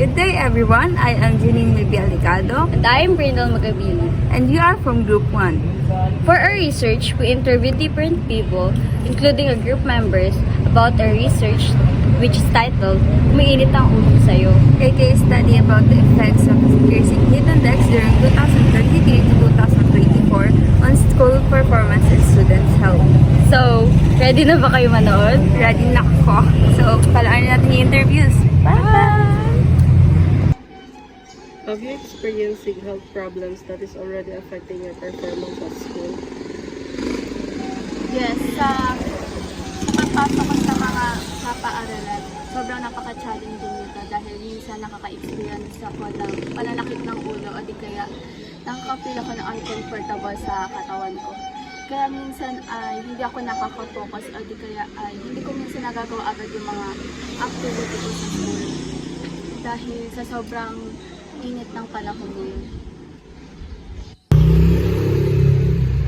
Good day everyone, I am Janine Mibialicado And I am Brindle Magabili. and you are from Group 1. For our research, we interviewed different people, including our group members, about our research, which is titled, Umiinit ang ulo sa'yo. A case study about the effects of increasing heat index during 2023 to 2024 on school performance and students' health. So, ready na ba kayo manood? Ready na ako. So, palaanin natin yung interviews. Bye! Have you experienced health problems that is already affecting your performance at school? Yes, sa pagpasok ko sa mga paaralan, sobrang napaka-challenging nito dahil minsan nakaka-experience ako ng pananakit ng ulo o di kaya nakaka-feel ako ng uncomfortable sa katawan ko. Kaya minsan ay hindi ako nakaka-focus o di kaya ay hindi ko minsan nagagawa agad yung mga activity ko sa school dahil sa sobrang init ng panahon ngayon.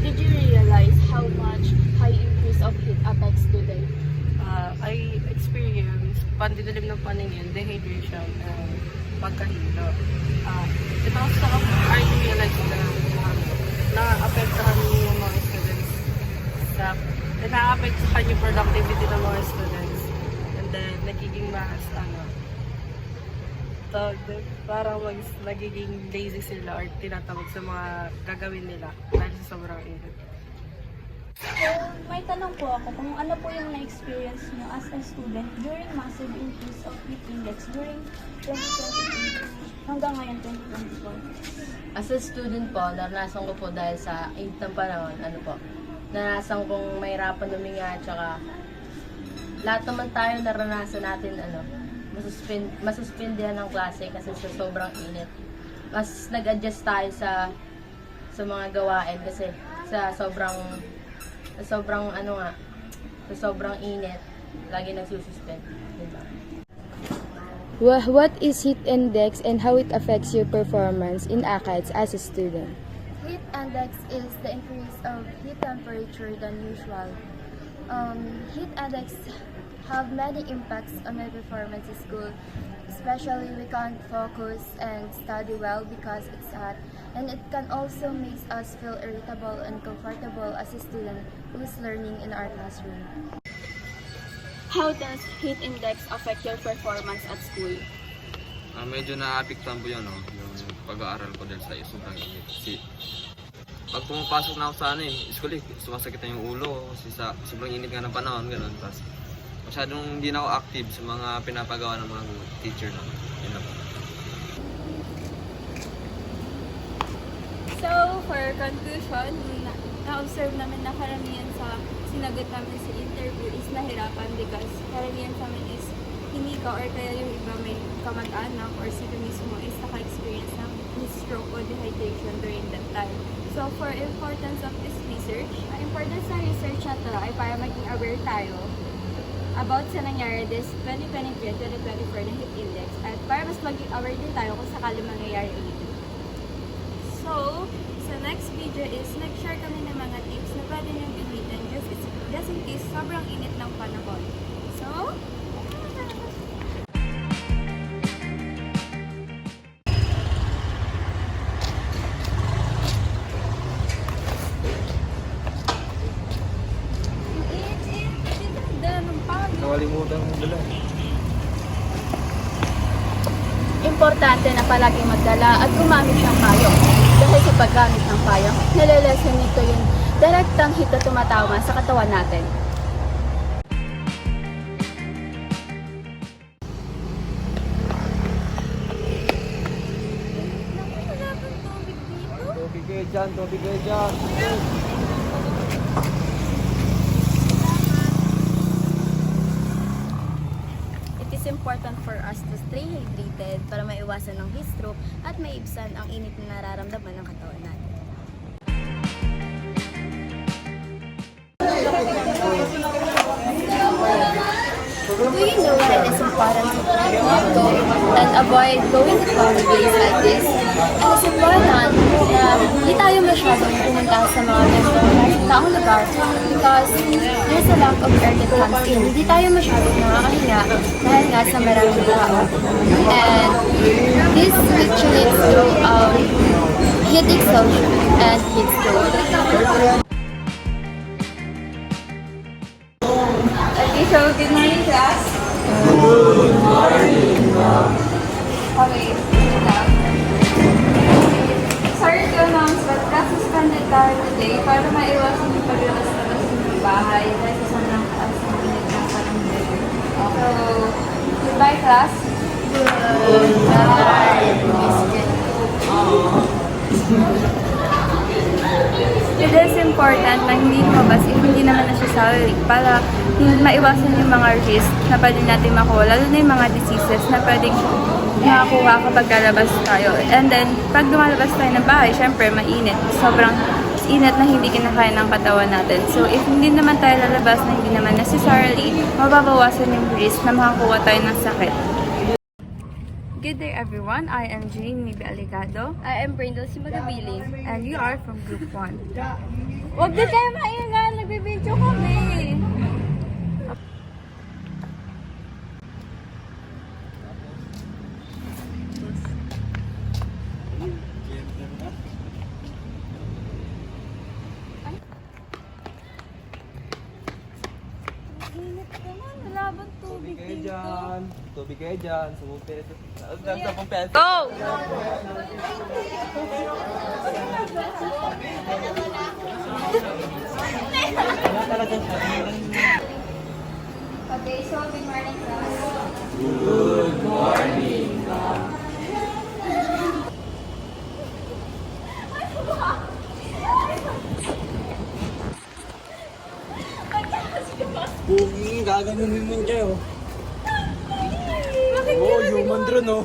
Did you realize how much high increase of heat affects students? I experienced pandidilim ng paningin, dehydration, and pagkahilo. Ito also, I realized na na-apektahan yung mga students. Na-apektahan yung productivity ng mga students. And then, nagiging parang nagiging lazy sila or tinatamad sa mga gagawin nila dahil sa sobrang init. So, may tanong po ako kung ano po yung na-experience nyo as a student during massive increase of heat index during 2023 hanggang ngayon 2024. As a student po, naranasan ko po dahil sa init ng panahon, naranasan kong mahirapan huminga, tsaka lahat naman tayo naranasan natin, masuspendihan ng klase kasi sa sobrang init. Mas nag-adjust tayo sa mga gawain kasi sa sobrang init, lagi nagsususpend. Diba? What is heat index and how it affects your performance in ACADS as a student? Heat index is the increase of heat temperature than usual. Heat index have many impacts on my performance in school. Especially we can't focus and study well because it's hot, and it can also make us feel irritable and uncomfortable as a student who's learning in our classroom. How does heat index affect your performance at school? Medyo naapektuhan po yun, yung pag-aaral ko dahil sa sobrang init. Kasi pag pumapasok na ako sa school, sumasakit na yung ulo kasi sa sobrang init nga ng panahon, gano'n. Tapos masyadong hindi na ako active sa mga pinapagawa ng mga teacher naman. Yun lang po. So, for conclusion, na-observe namin na karamihan sa sinagot namin sa interview is nahirapan because karamihan sa amin is hindi ka or kaya yung iba may kamag-anak or sila mismo is naka-experience ng stroke o dehydration during that time. So, for importance of this research, ang importance ng research na to ay para maging aware tayo about sa nangyari this 2023 at 2024 na heat index at para mas maging aware din tayo kung sakali mangyayari ito. So, sa next video is nag-share kami ng mga tips na pwede niyong gamitin just in case sobrang init ng panahon. So, Nakalimutan mo dala. Importante na palaging magdala at gumamit ng payong. Dahil sa paggamit ng payong, nalalasan nito yung direktang hit na tumatawa sa katawan natin. Tubig kayo dyan. It is important for us to stay hydrated para maiwasan ng heat stroke at maibsan ang init na nararamdaman ng katawan natin. Do you know that it is important to go and avoid going to coffee days like this? And it's important na hindi tayo masyadong pumunta sa mga taong lugar because there's a lack of air that comes in. Hindi tayo masyadong nakakahinga dahil nga sa maraming tao. And This which leads to heat exhaustion and heat stroke. Okay, so good morning, class. Good morning, Okay, sorry to announce, but class suspended tayo today para maiwasan yung paglabas-labas ng bahay dahil sa sobrang taas ng init ng panahon. So, goodbye, class. It is important na hindi lumabas if hindi naman necessary para maiwasan yung mga risk na pwede natin makuha, lalo na yung mga diseases na pwedeng makakuha kapag lalabas tayo. And then, pag lumalabas tayo ng bahay, syempre mainit. Sobrang init na hindi kinakaya ng katawan natin. So, if hindi naman tayo lalabas na hindi naman necessarily, mababawasan yung risk na makakuha tayo ng sakit. Good day everyone, I am Jane Nibe Alicado. I am Brindle Simagabilin. And you are from Group 1. Huwag din kayo maingan! Nagbibideo kami! Init naman, wala bang tubig dito? Tubig kayo dyan. Sumupit. Sa pampeso. Go! Okay, so good morning, class. Gaganunin mo dyan, oh. Oo, human drone, oh.